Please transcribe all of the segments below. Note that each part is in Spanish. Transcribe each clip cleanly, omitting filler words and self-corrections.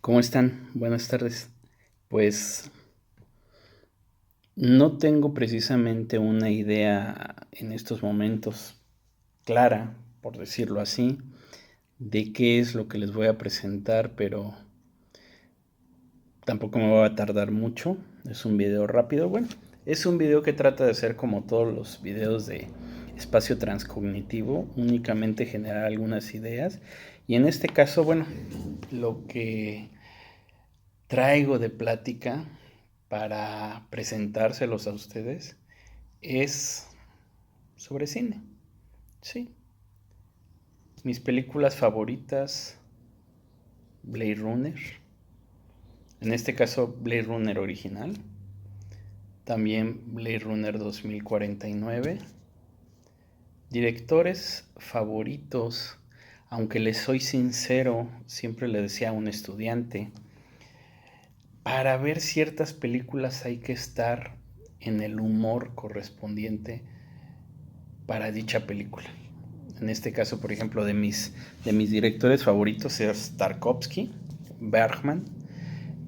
¿Cómo están? Buenas tardes. Pues no tengo precisamente una idea en estos momentos clara, por decirlo así, de qué es lo que les voy a presentar, pero tampoco me voy a tardar mucho. Es un video rápido. Bueno, es un video que trata de ser como todos los videos de espacio transcognitivo, únicamente generar algunas ideas. Y en este caso, bueno, lo que traigo de plática para presentárselos a ustedes es sobre cine. Sí, mis películas favoritas, Blade Runner, en este caso Blade Runner original, también Blade Runner 2049, directores favoritos, aunque les soy sincero, siempre le decía a un estudiante, para ver ciertas películas hay que estar en el humor correspondiente para dicha película. En este caso, por ejemplo, de mis directores favoritos es Tarkovsky, Bergman,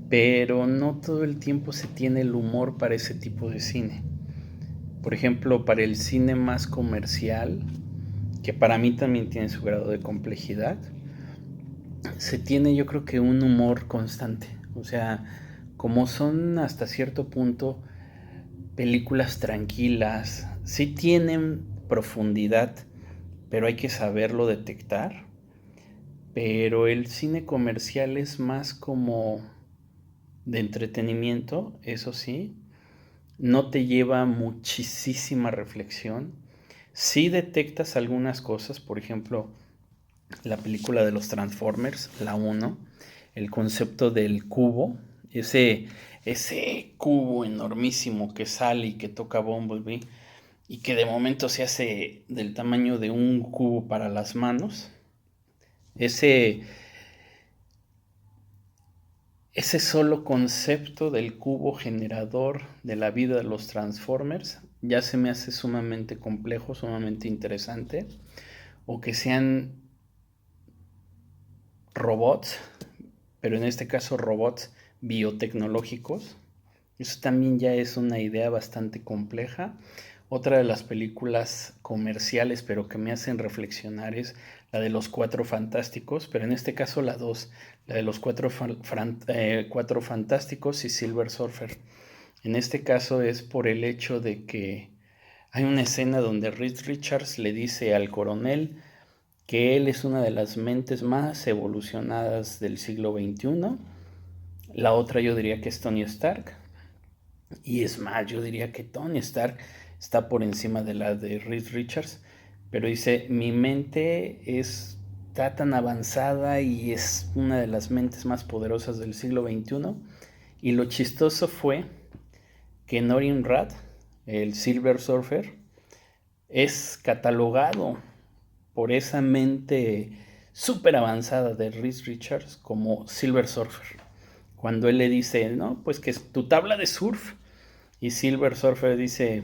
pero no todo el tiempo se tiene el humor para ese tipo de cine. Por ejemplo, para el cine más comercial, que para mí también tiene su grado de complejidad, se tiene yo creo que un humor constante. O sea, como son hasta cierto punto películas tranquilas, sí tienen profundidad, pero hay que saberlo detectar. Pero el cine comercial es más como de entretenimiento, eso sí, no te lleva muchísima reflexión. Sí detectas algunas cosas, por ejemplo, la película de los Transformers, la uno, el concepto del cubo, ese cubo enormísimo que sale y que toca Bumblebee y que de momento se hace del tamaño de un cubo para las manos. Ese, ese solo concepto del cubo generador de la vida de los Transformers ya se me hace sumamente complejo, sumamente interesante. O que sean robots, pero en este caso robots biotecnológicos. Eso también ya es una idea bastante compleja. Otra de las películas comerciales, pero que me hacen reflexionar, es la de los Cuatro Fantásticos, pero en este caso la dos, la de los Cuatro Fantásticos y Silver Surfer. En este caso es por el hecho de que hay una escena donde Reed Richards le dice al coronel que él es una de las mentes más evolucionadas del siglo XXI. La otra yo diría que es Tony Stark. Y es más, yo diría que Tony Stark está por encima de la de Reed Richards. Pero dice, mi mente está tan avanzada y es una de las mentes más poderosas del siglo XXI. Y lo chistoso fue que Norin Radd, el Silver Surfer, es catalogado por esa mente súper avanzada de Reed Richards como Silver Surfer. Cuando él le dice, no, pues que es tu tabla de surf. Y Silver Surfer dice,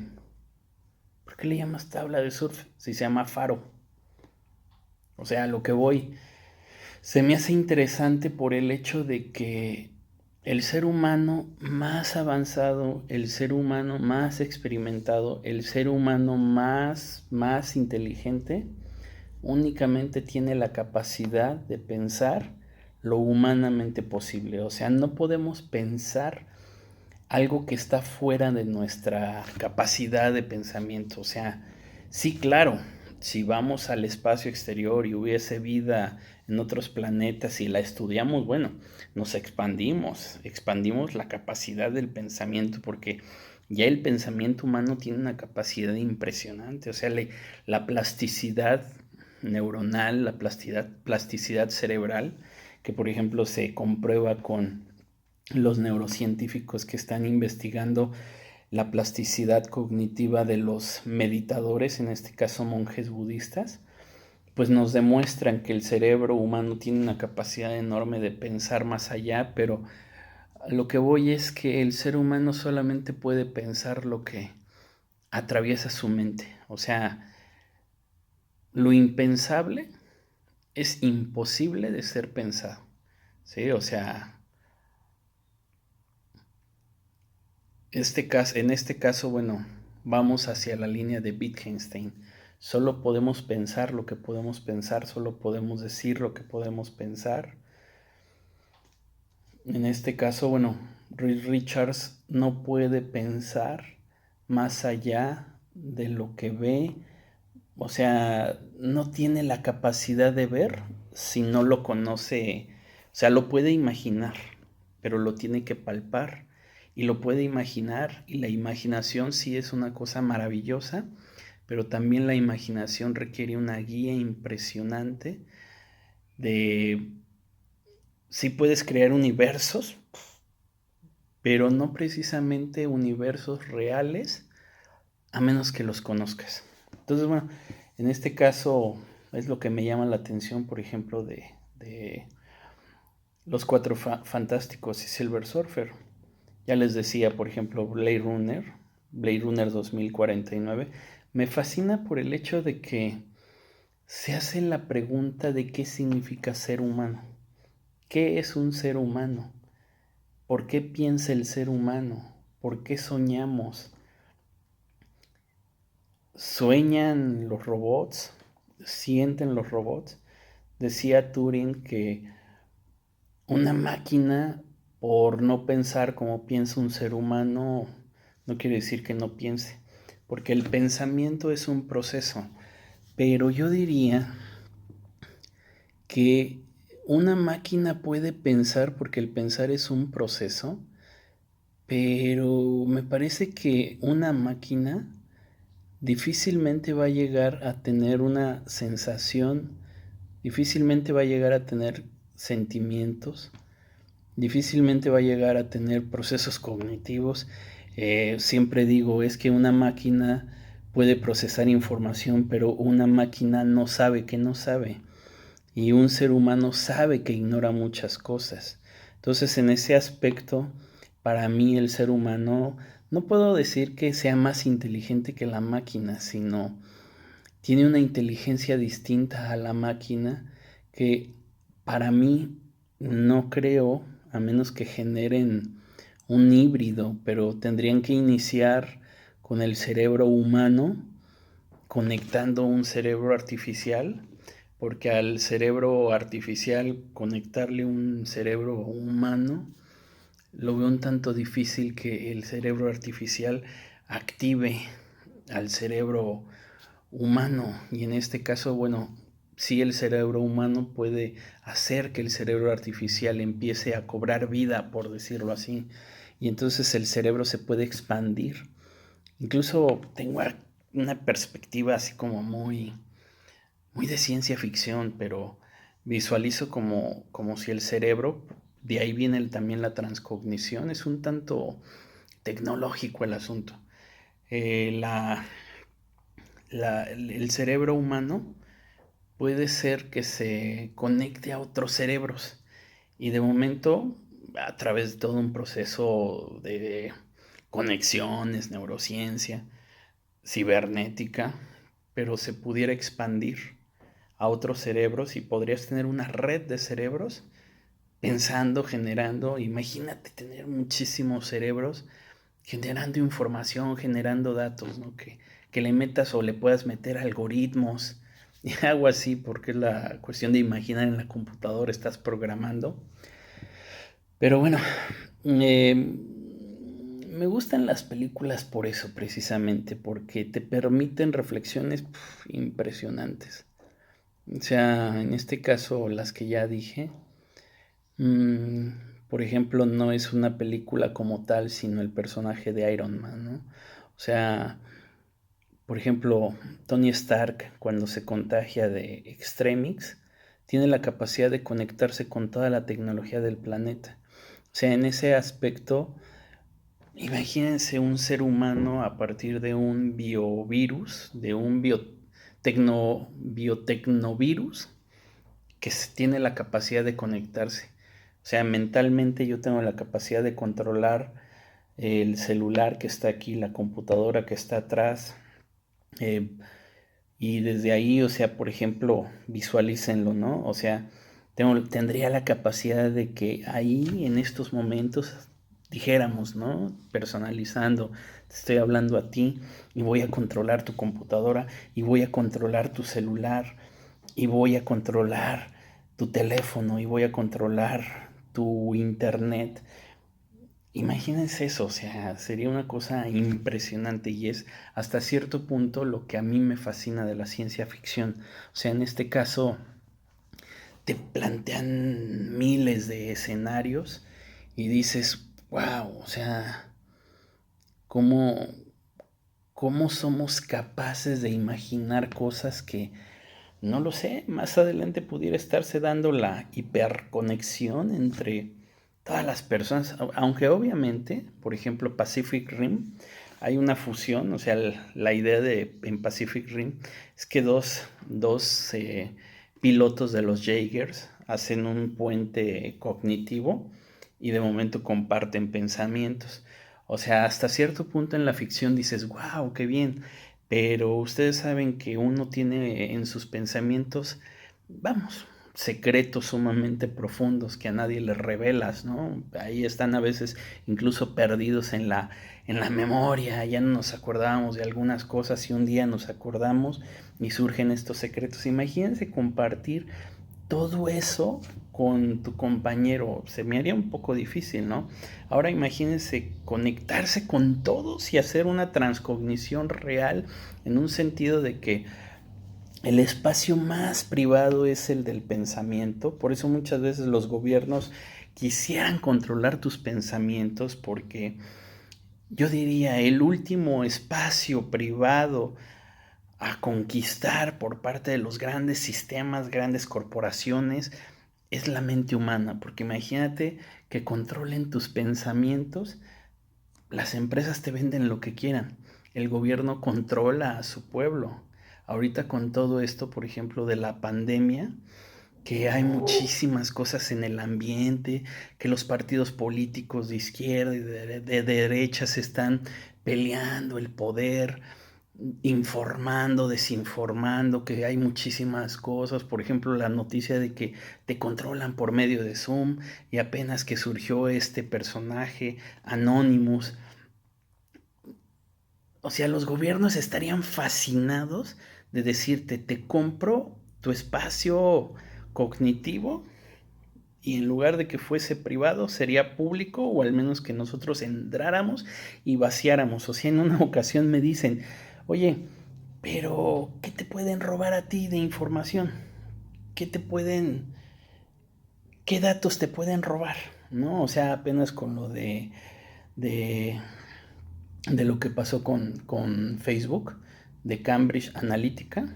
¿por qué le llamas tabla de surf si se llama faro? O sea, a lo que voy, se me hace interesante por el hecho de que el ser humano más avanzado, el ser humano más experimentado, el ser humano más inteligente, únicamente tiene la capacidad de pensar lo humanamente posible. O sea, no podemos pensar algo que está fuera de nuestra capacidad de pensamiento. O sea, sí, claro, si vamos al espacio exterior y hubiese vida en otros planetas y la estudiamos, bueno, nos expandimos la capacidad del pensamiento porque ya el pensamiento humano tiene una capacidad impresionante. O sea, la plasticidad neuronal, la plasticidad cerebral, que por ejemplo se comprueba con los neurocientíficos que están investigando la plasticidad cognitiva de los meditadores, en este caso monjes budistas, pues nos demuestran que el cerebro humano tiene una capacidad enorme de pensar más allá, pero lo que voy es que el ser humano solamente puede pensar lo que atraviesa su mente. O sea, lo impensable es imposible de ser pensado. ¿Sí? O sea, En este caso, bueno, vamos hacia la línea de Wittgenstein. Solo podemos pensar lo que podemos pensar, solo podemos decir lo que podemos pensar. En este caso, bueno, Reed Richards no puede pensar más allá de lo que ve, o sea, no tiene la capacidad de ver si no lo conoce, o sea, lo puede imaginar, pero lo tiene que palpar y lo puede imaginar y la imaginación sí es una cosa maravillosa, pero también la imaginación requiere una guía impresionante de sí puedes crear universos, pero no precisamente universos reales a menos que los conozcas. Entonces, bueno, en este caso es lo que me llama la atención, por ejemplo, de Los Cuatro Fantásticos y Silver Surfer. Ya les decía, por ejemplo, Blade Runner 2049, me fascina por el hecho de que se hace la pregunta de qué significa ser humano. ¿Qué es un ser humano? ¿Por qué piensa el ser humano? ¿Por qué soñamos? ¿Sueñan los robots? ¿Sienten los robots? Decía Turing que una máquina, por no pensar como piensa un ser humano, no quiere decir que no piense, porque el pensamiento es un proceso. Pero yo diría que una máquina puede pensar porque el pensar es un proceso, pero me parece que una máquina difícilmente va a llegar a tener una sensación, difícilmente va a llegar a tener sentimientos, difícilmente va a llegar a tener procesos cognitivos. Siempre digo, es que una máquina puede procesar información, pero una máquina no sabe que no sabe. Y un ser humano sabe que ignora muchas cosas. Entonces, en ese aspecto, para mí el ser humano, no puedo decir que sea más inteligente que la máquina, sino tiene una inteligencia distinta a la máquina que para mí no creo, a menos que generen un híbrido, pero tendrían que iniciar con el cerebro humano, conectando un cerebro artificial, porque al cerebro artificial conectarle un cerebro humano, lo veo un tanto difícil que el cerebro artificial active al cerebro humano. Y en este caso, bueno, sí el cerebro humano puede hacer que el cerebro artificial empiece a cobrar vida, por decirlo así. Y entonces el cerebro se puede expandir. Incluso tengo una perspectiva así como muy de ciencia ficción, pero visualizo como si el cerebro, de ahí viene también la transcognición, es un tanto tecnológico el asunto. La, el cerebro humano puede ser que se conecte a otros cerebros y de momento, a través de todo un proceso de conexiones, neurociencia, cibernética, pero se pudiera expandir a otros cerebros y podrías tener una red de cerebros pensando, generando, imagínate tener muchísimos cerebros generando información, generando datos, ¿no? Que le metas o le puedas meter algoritmos y algo así, porque es la cuestión de imaginar en la computadora, estás programando. Pero bueno, me gustan las películas por eso, precisamente, porque te permiten reflexiones impresionantes. O sea, en este caso, las que ya dije, mm, por ejemplo, no es una película como tal, sino el personaje de Iron Man, ¿no? O sea, por ejemplo, Tony Stark, cuando se contagia de Extremix, tiene la capacidad de conectarse con toda la tecnología del planeta. O sea, en ese aspecto, imagínense un ser humano a partir de un biovirus, de un biotecnovirus, que tiene la capacidad de conectarse. O sea, mentalmente yo tengo la capacidad de controlar el celular que está aquí, la computadora que está atrás. eh, y desde ahí, o sea, por ejemplo, visualícenlo, ¿no? O sea, tendría la capacidad de que ahí, en estos momentos, dijéramos, ¿no? Personalizando, te estoy hablando a ti y voy a controlar tu computadora y voy a controlar tu celular y voy a controlar tu teléfono y voy a controlar tu internet. Imagínense eso, o sea, sería una cosa impresionante y es hasta cierto punto lo que a mí me fascina de la ciencia ficción. O sea, en este caso te plantean miles de escenarios y dices, wow, o sea, ¿cómo, cómo somos capaces de imaginar cosas que, no lo sé, más adelante pudiera estarse dando la hiperconexión entre todas las personas, aunque obviamente, por ejemplo, Pacific Rim, hay una fusión, o sea, la idea de en Pacific Rim es que dos pilotos de los Jaegers hacen un puente cognitivo y de momento comparten pensamientos. O sea, hasta cierto punto en la ficción dices, wow, qué bien, pero ustedes saben que uno tiene en sus pensamientos, vamos, secretos sumamente profundos que a nadie les revelas, ¿no? Ahí están a veces incluso perdidos en la memoria, ya no nos acordamos de algunas cosas y un día nos acordamos y surgen estos secretos. Imagínense compartir todo eso con tu compañero, se me haría un poco difícil, ¿no? Ahora imagínense conectarse con todos y hacer una transcognición real en un sentido de que el espacio más privado es el del pensamiento, por eso muchas veces los gobiernos quisieran controlar tus pensamientos porque yo diría el último espacio privado a conquistar por parte de los grandes sistemas, grandes corporaciones, es la mente humana, porque imagínate que controlen tus pensamientos, las empresas te venden lo que quieran, el gobierno controla a su pueblo. Ahorita con todo esto, por ejemplo, de la pandemia, que hay muchísimas cosas en el ambiente, que los partidos políticos de izquierda y de derecha se están peleando el poder, informando, desinformando, que hay muchísimas cosas, por ejemplo, la noticia de que te controlan por medio de Zoom y apenas que surgió este personaje Anonymous, o sea, los gobiernos estarían fascinados de decirte, te compro tu espacio cognitivo y en lugar de que fuese privado, sería público o al menos que nosotros entráramos y vaciáramos. O sea, en una ocasión me dicen, oye, pero ¿qué te pueden robar a ti de información? ¿Qué te pueden, qué datos te pueden robar? ¿No? O sea, apenas con lo de, de lo que pasó con Facebook, de Cambridge Analytica,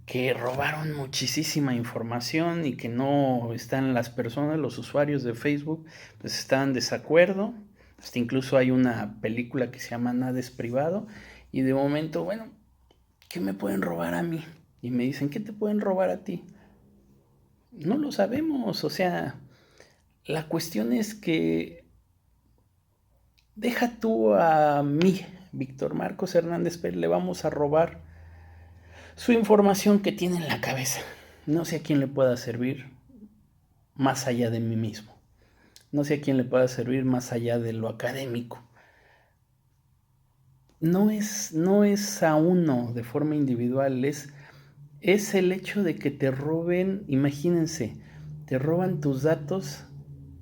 que robaron muchísima información y que no están las personas, los usuarios de Facebook, pues están en desacuerdo. Hasta incluso hay una película que se llama Nada es privado y de momento, bueno, ¿qué me pueden robar a mí? Y me dicen, ¿qué te pueden robar a ti? No lo sabemos, o sea, la cuestión es que deja tú a mí, Víctor Marcos Hernández Pérez, le vamos a robar su información que tiene en la cabeza. No sé a quién le pueda servir más allá de mí mismo. No sé a quién le pueda servir más allá de lo académico. No es a uno de forma individual, es el hecho de que te roben, imagínense, te roban tus datos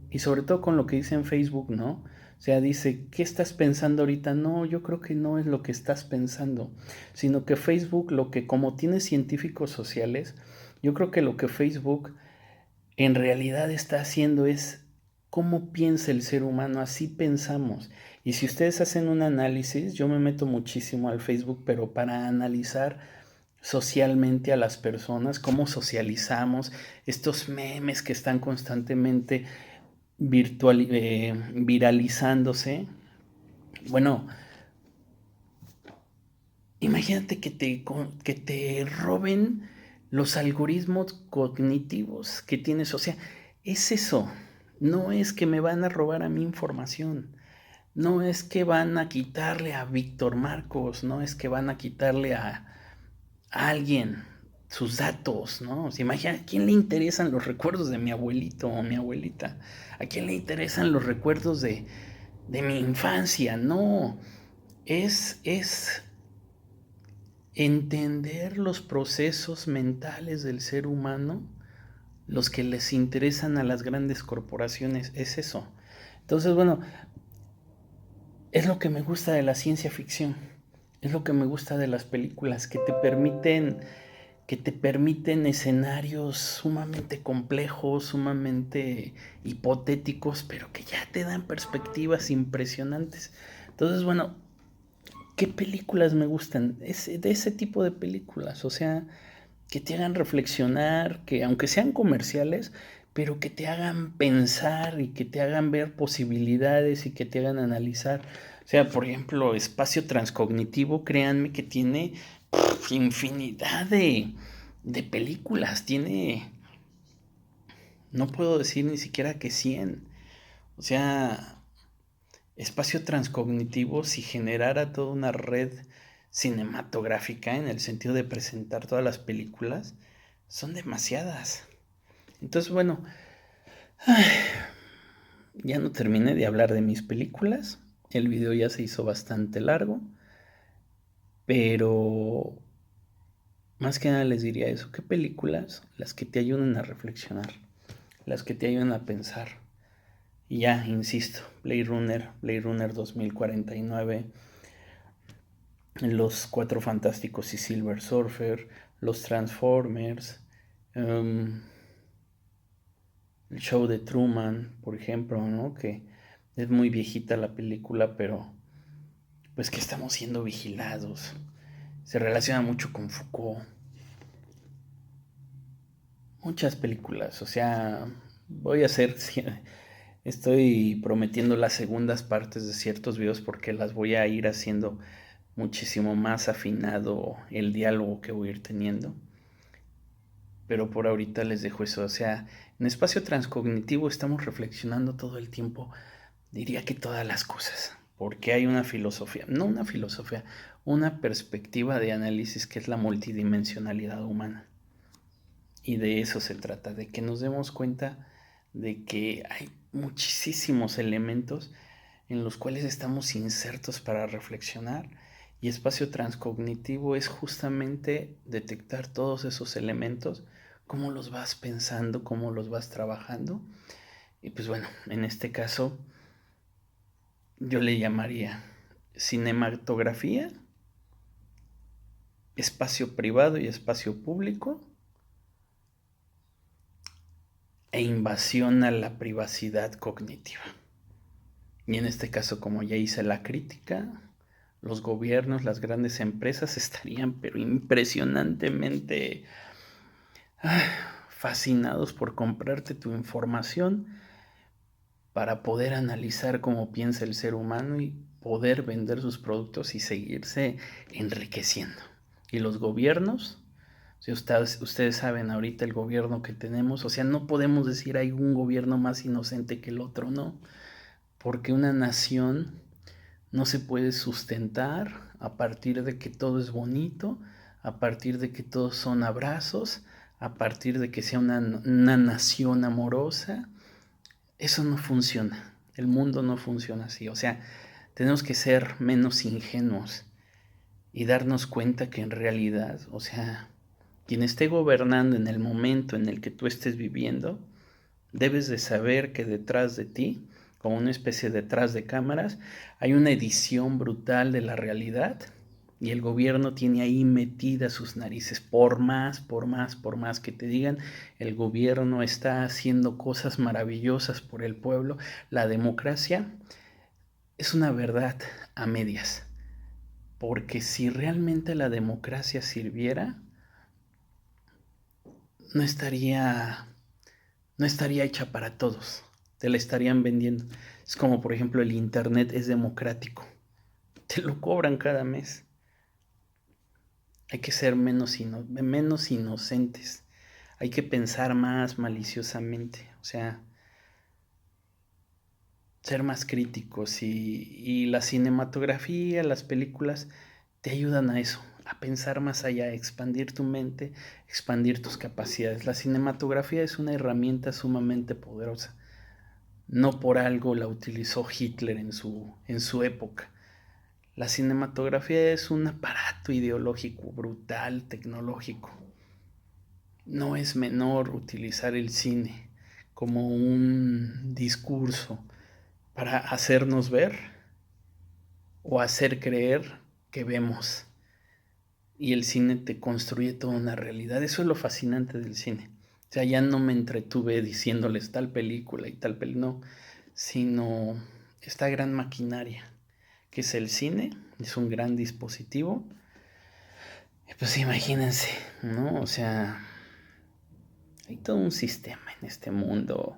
y sobre todo con lo que dice en Facebook, ¿no? O sea, dice, ¿qué estás pensando ahorita? No, yo creo que no es lo que estás pensando, sino que Facebook, lo que como tiene científicos sociales, yo creo que lo que Facebook en realidad está haciendo es cómo piensa el ser humano, así pensamos. Y si ustedes hacen un análisis, yo me meto muchísimo al Facebook, pero para analizar socialmente a las personas, cómo socializamos, estos memes que están constantemente viralizándose. Bueno, imagínate que te roben los algoritmos cognitivos que tienes. O sea, es eso. No es que me van a robar a mi información. No es que van a quitarle a Víctor Marcos. No es que van a quitarle a alguien. sus datos, ¿no? O sea, imagina, ¿a quién le interesan los recuerdos de mi abuelito o mi abuelita? ¿A quién le interesan los recuerdos de mi infancia? No, es entender los procesos mentales del ser humano, los que les interesan a las grandes corporaciones, es eso. Entonces, bueno, es lo que me gusta de la ciencia ficción, es lo que me gusta de las películas, que te permiten escenarios sumamente complejos, sumamente hipotéticos, pero que ya te dan perspectivas impresionantes. Entonces, bueno, ¿qué películas me gustan? De ese tipo de películas, o sea, que te hagan reflexionar, que aunque sean comerciales, pero que te hagan pensar y que te hagan ver posibilidades y que te hagan analizar. O sea, por ejemplo, Espacio Transcognitivo, créanme que tiene infinidad de películas, tiene, no puedo decir ni siquiera que 100. O sea, Espacio Transcognitivo, si generara toda una red cinematográfica en el sentido de presentar todas las películas, son demasiadas. Entonces, bueno, ya no terminé de hablar de mis películas. El video ya se hizo bastante largo, pero más que nada les diría eso. ¿Qué películas? Las que te ayuden a reflexionar, las que te ayuden a pensar. Y ya, insisto, Blade Runner 2049, Los Cuatro Fantásticos y Silver Surfer, Los Transformers, um, el show de Truman, por ejemplo, ¿no? Que es muy viejita la película, pero pues que estamos siendo vigilados. Se relaciona mucho con Foucault. Muchas películas, o sea, voy a hacer, estoy prometiendo las segundas partes de ciertos videos porque las voy a ir haciendo muchísimo más afinado el diálogo que voy a ir teniendo. Pero por ahorita les dejo eso, o sea, en espacio transcognitivo estamos reflexionando todo el tiempo, diría que todas las cosas, porque hay una filosofía, no una filosofía, una perspectiva de análisis que es la multidimensionalidad humana. Y de eso se trata, de que nos demos cuenta de que hay muchísimos elementos en los cuales estamos insertos para reflexionar, y espacio transcognitivo es justamente detectar todos esos elementos, cómo los vas pensando, cómo los vas trabajando. Y pues bueno, en este caso yo le llamaría cinematografía, espacio privado y espacio público, e invasión a la privacidad cognitiva. Y en este caso, como ya hice la crítica, los gobiernos, las grandes empresas estarían pero impresionantemente fascinados por comprarte tu información para poder analizar cómo piensa el ser humano y poder vender sus productos y seguirse enriqueciendo. Y los gobiernos, si ustedes saben ahorita el gobierno que tenemos, o sea, no podemos decir hay un gobierno más inocente que el otro, no, porque una nación no se puede sustentar a partir de que todo es bonito, a partir de que todos son abrazos, a partir de que sea una nación amorosa. Eso no funciona. El mundo no funciona así. O sea, tenemos que ser menos ingenuos y darnos cuenta que en realidad, o sea, quien esté gobernando en el momento en el que tú estés viviendo, debes de saber que detrás de ti, como una especie de detrás de cámaras, hay una edición brutal de la realidad, y el gobierno tiene ahí metidas sus narices. Por más que te digan, el gobierno está haciendo cosas maravillosas por el pueblo. La democracia es una verdad a medias, porque si realmente la democracia sirviera, no estaría no estaría hecha para todos, te la estarían vendiendo. Es como, por ejemplo, el internet es democrático, te lo cobran cada mes. Hay que ser menos inocentes, hay que pensar más maliciosamente, o sea, ser más críticos, y la cinematografía, las películas te ayudan a eso, a pensar más allá, a expandir tu mente, expandir tus capacidades. La cinematografía es una herramienta sumamente poderosa. No por algo la utilizó Hitler en su época. La cinematografía es un aparato ideológico brutal, tecnológico. No es menor utilizar el cine como un discurso para hacernos ver o hacer creer que vemos. Y el cine te construye toda una realidad. Eso es lo fascinante del cine. O sea, ya no me entretuve diciéndoles tal película y tal película, no, sino esta gran maquinaria que es el cine, es un gran dispositivo. Y pues imagínense, ¿no? O sea, hay todo un sistema en este mundo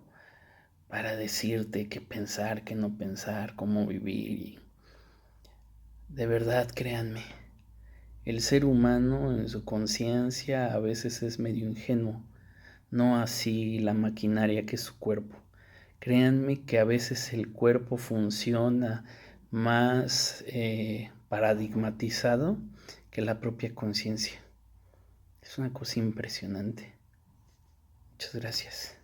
para decirte qué pensar, qué no pensar, cómo vivir. Y de verdad, créanme, el ser humano en su conciencia a veces es medio ingenuo, no así la maquinaria que es su cuerpo. Créanme que a veces el cuerpo funciona más paradigmatizado que la propia conciencia. Es una cosa impresionante. Muchas gracias.